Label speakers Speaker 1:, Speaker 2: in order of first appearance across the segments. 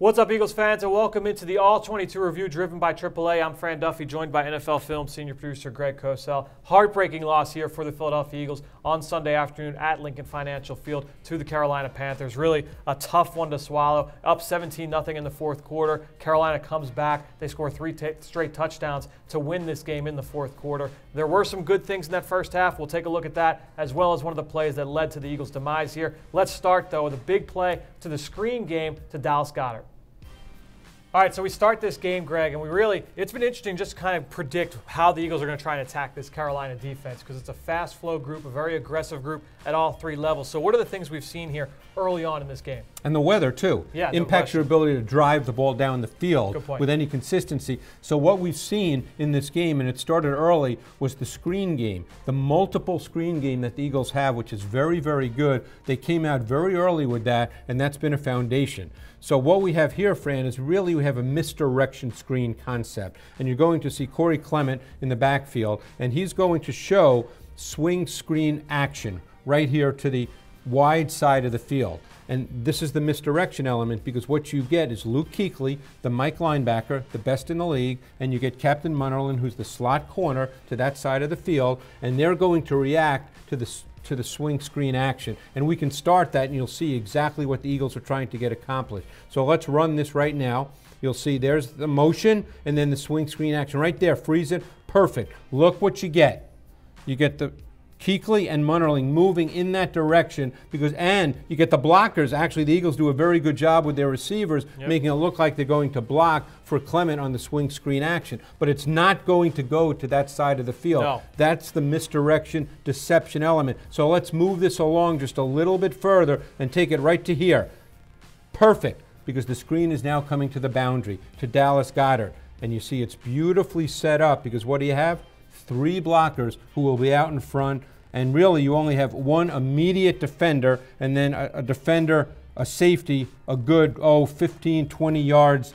Speaker 1: What's up, Eagles fans, and welcome into the All-22 review driven by AAA. I'm Fran Duffy, joined by NFL Film senior producer Greg Cosell. Heartbreaking loss here for the Philadelphia Eagles on Sunday afternoon at Lincoln Financial Field to the Carolina Panthers. Really a tough one to swallow. Up 17-0 in the fourth quarter. Carolina comes back. They score three straight touchdowns to win this game in the fourth quarter. There were some good things in that first half. We'll take a look at that, as well as one of the plays that led to the Eagles' demise here. Let's start, though, with a big play to the screen game to Dallas Goedert. All right, so we start this game, Greg, and it's been interesting just to kind of predict how the Eagles are going to try and attack this Carolina defense, because it's a fast flow group, a very aggressive group at all three levels. So what are the things we've seen here early on in this game?
Speaker 2: And the weather, too.
Speaker 1: Yeah,
Speaker 2: impacts your ability to drive the ball down the field with any consistency. So what we've seen in this game, and it started early, was the screen game, the multiple screen game that the Eagles have, which is very, very good. They came out very early with that, and that's been a foundation. So what we have here, Fran, is really we have a misdirection screen concept. And you're going to see Corey Clement in the backfield, and he's going to show swing screen action right here to the wide side of the field. And this is the misdirection element, because what you get is Luke Kuechly, the Mike linebacker, the best in the league, and you get Captain Munnerlyn, who's the slot corner, to that side of the field, and they're going to react to the swing screen action. And we can start that, and you'll see exactly what the Eagles are trying to get accomplished. So let's run this right now. You'll see there's the motion and then the swing screen action right there. Freeze it. Perfect. Look what you get. You get the Kuechly and Munnerlyn moving in that direction, and you get the blockers. Actually, the Eagles do a very good job with their receivers, making it look like they're going to block for Clement on the swing screen action. But it's not going to go to that side of the field.
Speaker 1: No.
Speaker 2: That's the misdirection deception element. So let's move this along just a little bit further and take it right to here. Perfect, because the screen is now coming to the boundary, to Dallas Goedert. And you see it's beautifully set up, because what do you have? Three blockers who will be out in front, and really you only have one immediate defender, and then a defender, a safety, a good 15, 20 yards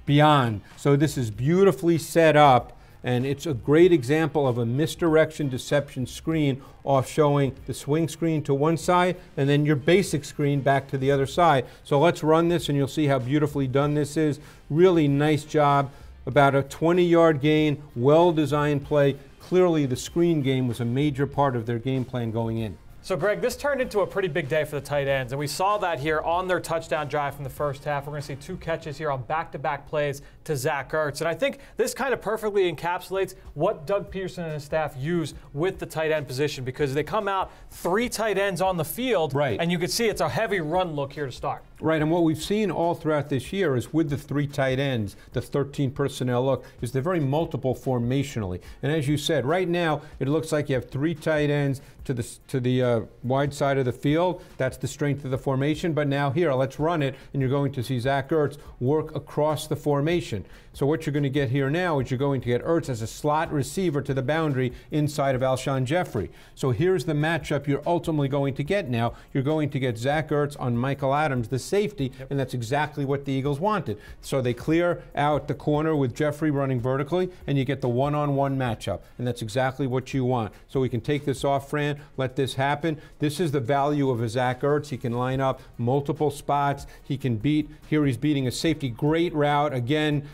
Speaker 2: beyond. So this is beautifully set up, and it's a great example of a misdirection deception screen, off showing the swing screen to one side and then your basic screen back to the other side. So let's run this and you'll see how beautifully done this is. Really nice job. About a 20-yard gain, well-designed play. Clearly, the screen game was a major part of their game plan going in.
Speaker 1: So, Greg, this turned into a pretty big day for the tight ends, and we saw that here on their touchdown drive from the first half. We're going to see two catches here on back-to-back plays to Zach Ertz. And I think this kind of perfectly encapsulates what Doug Peterson and his staff use with the tight end position, because they come out three tight ends on the field, and you can see it's a heavy run look here to start.
Speaker 2: Right, and what we've seen all throughout this year is with the three tight ends, the 13 personnel look, is they're very multiple formationally. And as you said, right now it looks like you have three tight ends to the wide side of the field. That's the strength of the formation. But now here, let's run it, and you're going to see Zach Ertz work across the formation. So what you're going to get here now is you're going to get Ertz as a slot receiver to the boundary inside of Alshon Jeffery. So here's the matchup you're ultimately going to get now. You're going to get Zach Ertz on Michael Adams, the safety, and that's exactly what the Eagles wanted. So they clear out the corner with Jeffery running vertically, and you get the one-on-one matchup, and that's exactly what you want. So we can take this off, Fran, let this happen. This is the value of a Zach Ertz. He can line up multiple spots. He can beat, here he's beating a safety, great route, again,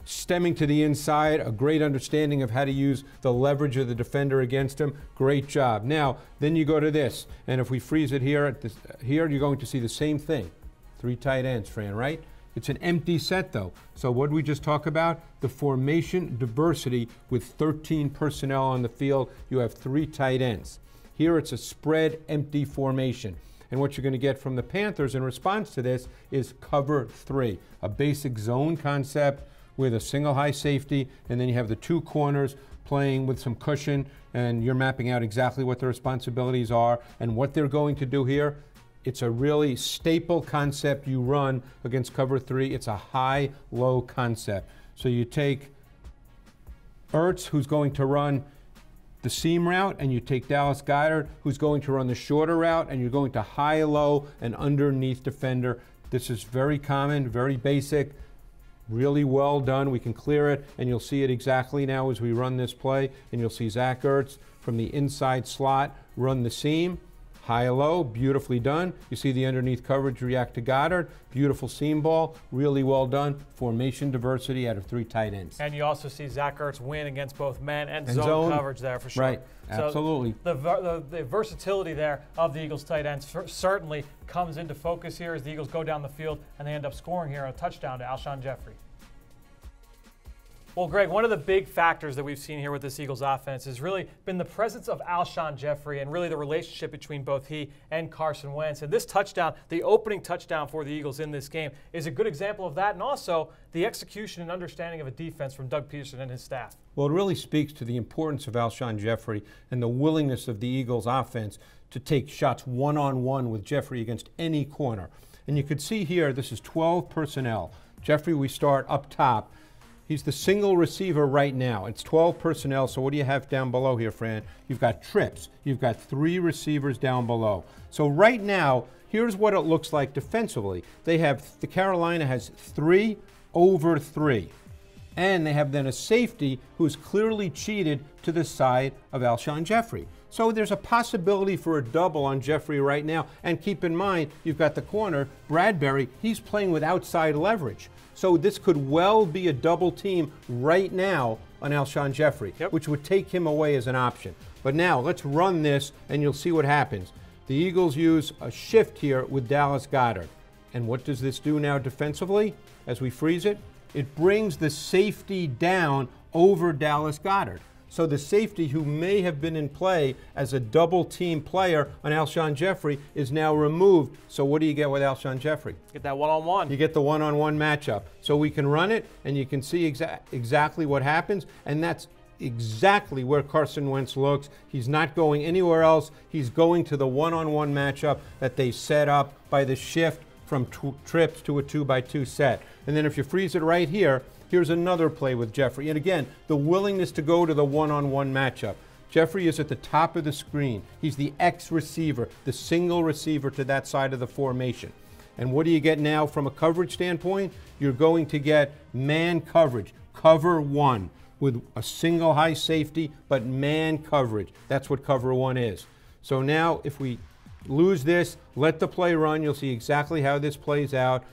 Speaker 2: stemming to the inside, a great understanding of how to use the leverage of the defender against him. Great job. Now, then you go to this, and if we freeze it here, here you're going to see the same thing. Three tight ends, Fran, right? It's an empty set, though. So what did we just talk about? The formation diversity with 13 personnel on the field. You have three tight ends. Here it's a spread, empty formation. And what you're going to get from the Panthers in response to this is cover three, a basic zone concept with a single high safety, and then you have the two corners playing with some cushion, and you're mapping out exactly what their responsibilities are and what they're going to do here. It's a really staple concept you run against cover three. It's a high-low concept. So you take Ertz, who's going to run the seam route, and you take Dallas Goedert, who's going to run the shorter route, and you're going to high-low and underneath defender. This is very common, very basic, really well done. We can clear it, and you'll see it exactly now as we run this play, and you'll see Zach Ertz from the inside slot run the seam. High-low, beautifully done. You see the underneath coverage react to Goddard. Beautiful seam ball, really well done. Formation diversity out of 3 tight ends.
Speaker 1: And you also see Zach Ertz win against both man and zone coverage there for sure.
Speaker 2: Right, absolutely.
Speaker 1: So the versatility there of the Eagles tight ends certainly comes into focus here as the Eagles go down the field and they end up scoring here a touchdown to Alshon Jeffery. Well, Greg, one of the big factors that we've seen here with this Eagles offense has really been the presence of Alshon Jeffery and really the relationship between both he and Carson Wentz. And this touchdown, the opening touchdown for the Eagles in this game, is a good example of that, and also the execution and understanding of a defense from Doug Peterson and his staff.
Speaker 2: Well, it really speaks to the importance of Alshon Jeffery and the willingness of the Eagles offense to take shots one-on-one with Jeffery against any corner. And you could see here, this is 12 personnel. Jeffery, we start up top. He's the single receiver right now. It's 12 personnel, so what do you have down below here, Fran? You've got trips. You've got 3 receivers down below. So right now, here's what it looks like defensively. The Carolina has 3 over 3. And they have then a safety who's clearly cheated to the side of Alshon Jeffery. So there's a possibility for a double on Jeffery right now. And keep in mind, you've got the corner, Bradbury, he's playing with outside leverage. So this could well be a double team right now on Alshon Jeffery, which would take him away as an option. But now let's run this and you'll see what happens. The Eagles use a shift here with Dallas Goedert. And what does this do now defensively as we freeze it? It brings the safety down over Dallas Goedert. So the safety who may have been in play as a double team player on Alshon Jeffery is now removed. So what do you get with Alshon Jeffery?
Speaker 1: Get that one-on-one.
Speaker 2: You get the one-on-one matchup. So we can run it and you can see exactly what happens. And that's exactly where Carson Wentz looks. He's not going anywhere else. He's going to the one-on-one matchup that they set up by the shift from trips to a 2x2 set. And then if you freeze it right here, here's another play with Jeffery. And again, the willingness to go to the one-on-one matchup. Jeffery is at the top of the screen. He's the X receiver, the single receiver to that side of the formation. And what do you get now from a coverage standpoint? You're going to get man coverage, cover 1, with a single high safety, but man coverage. That's what cover 1 is. So now if we lose this, let the play run, you'll see exactly how this plays out.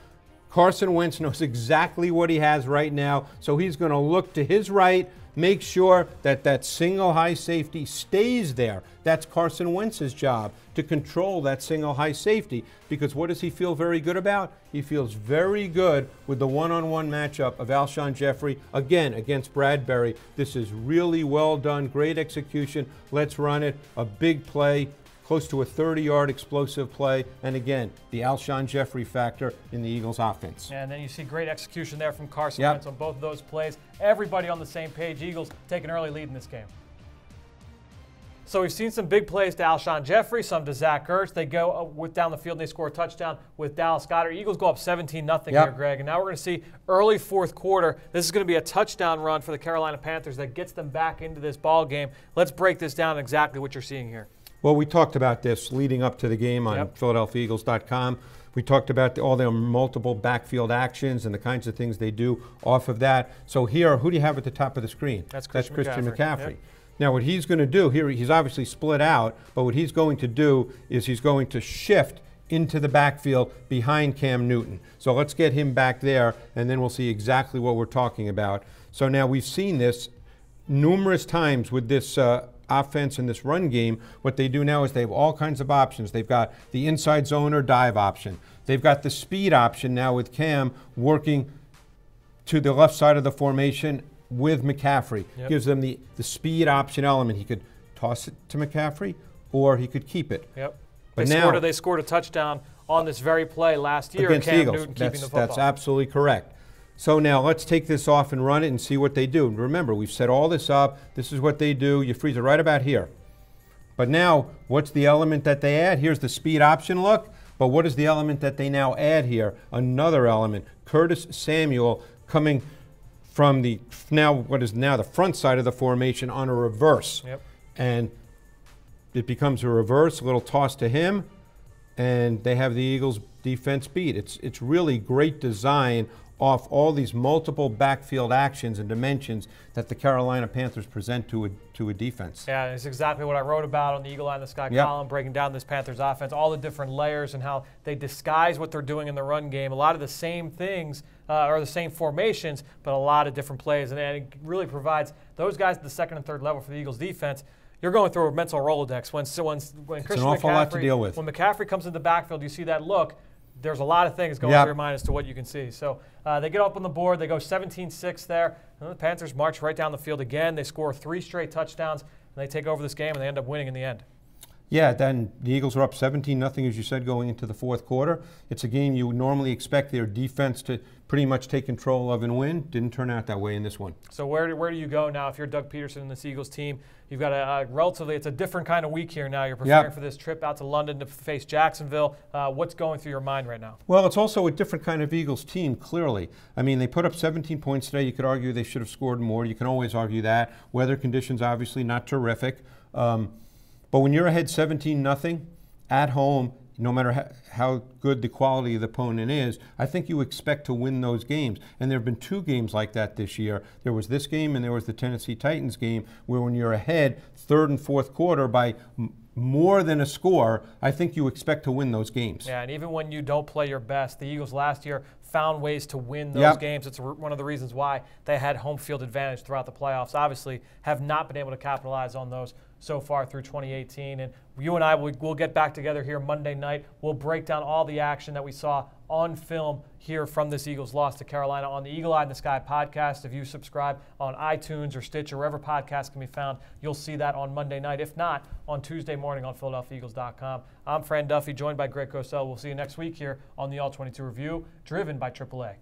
Speaker 2: Carson Wentz knows exactly what he has right now, so he's going to look to his right, make sure that that single high safety stays there. That's Carson Wentz's job, to control that single high safety, because what does he feel very good about? He feels very good with the one-on-one matchup of Alshon Jeffery, again, against Bradbury. This is really well done, great execution. Let's run it, a big play. Close to a 30-yard explosive play, and again, the Alshon Jeffery factor in the Eagles offense.
Speaker 1: And then you see great execution there from Carson Wentz on both of those plays. Everybody on the same page. Eagles take an early lead in this game. So we've seen some big plays to Alshon Jeffery, some to Zach Ertz. They go down the field and they score a touchdown with Dallas Goedert. Eagles go up 17-0 here, Greg. And now we're going to see early fourth quarter. This is going to be a touchdown run for the Carolina Panthers that gets them back into this ball game. Let's break this down exactly what you're seeing here.
Speaker 2: Well, we talked about this leading up to the game on PhiladelphiaEagles.com. We talked about all their multiple backfield actions and the kinds of things they do off of that. So here, who do you have at the top of the screen?
Speaker 1: That's Christian McCaffrey. Yep.
Speaker 2: Now, what he's going to do here, he's obviously split out, but what he's going to do is he's going to shift into the backfield behind Cam Newton. So let's get him back there, and then we'll see exactly what we're talking about. So now we've seen this numerous times with this offense in this run game. What they do now is they have all kinds of options. They've got the inside zone or dive option. They've got the speed option now with Cam working to the left side of the formation with McCaffrey. Gives them the speed option element. He could toss it to McCaffrey or he could keep it. But
Speaker 1: they scored a touchdown on this very play last year
Speaker 2: against
Speaker 1: Cam
Speaker 2: Eagles.
Speaker 1: Newton keeping the football.
Speaker 2: That's absolutely correct. So now let's take this off and run it and see what they do. Remember, we've set all this up. This is what they do. You freeze it right about here. But now, what's the element that they add? Here's the speed option look. But what is the element that they now add here? Another element. Curtis Samuel coming from what is now the front side of the formation on a reverse. And it becomes a reverse, a little toss to him, and they have the Eagles defense beat. It's really great design off all these multiple backfield actions and dimensions that the Carolina Panthers present to a defense.
Speaker 1: Yeah, it's exactly what I wrote about on the Eagle Eye in the Sky column, breaking down this Panthers offense, all the different layers and how they disguise what they're doing in the run game. A lot of the same things or the same formations, but a lot of different plays. And it really provides those guys at the second and third level for the Eagles defense. You're going through a mental Rolodex when Christian
Speaker 2: an awful lot to deal with.
Speaker 1: When McCaffrey comes in the backfield, you see that look. There's a lot of things going through your mind as to what you can see. So they get up on the board. They go 17-6 there. And the Panthers march right down the field again. They score 3 straight touchdowns, and they take over this game, and they end up winning in the end.
Speaker 2: Yeah, then the Eagles are up 17-0, as you said, going into the fourth quarter. It's a game you would normally expect their defense to pretty much take control of and win. Didn't turn out that way in this one.
Speaker 1: So where do you go now if you're Doug Peterson and this Eagles team? You've got it's a different kind of week here now. You're preparing for this trip out to London to face Jacksonville. What's going through your mind right now?
Speaker 2: Well, it's also a different kind of Eagles team, clearly. I mean, they put up 17 points today. You could argue they should have scored more. You can always argue that. Weather conditions, obviously, not terrific. But when you're ahead 17-0 at home, no matter how good the quality of the opponent is, I think you expect to win those games. And there have been 2 games like that this year. There was this game and there was the Tennessee Titans game where when you're ahead third and fourth quarter by more than a score, I think you expect to win those games.
Speaker 1: Yeah, and even when you don't play your best, the Eagles last year found ways to win those games. It's one of the reasons why they had home field advantage throughout the playoffs. Obviously, have not been able to capitalize on those so far through 2018. And you and I will get back together here Monday night. We'll break down all the action that we saw on film here from this Eagles loss to Carolina on the Eagle Eye in the Sky podcast. If you subscribe on iTunes or Stitcher, wherever podcasts can be found, you'll see that on Monday night. If not, on Tuesday morning on PhiladelphiaEagles.com. I'm Fran Duffy, joined by Greg Cosell. We'll see you next week here on the All-22 Review, driven by AAA.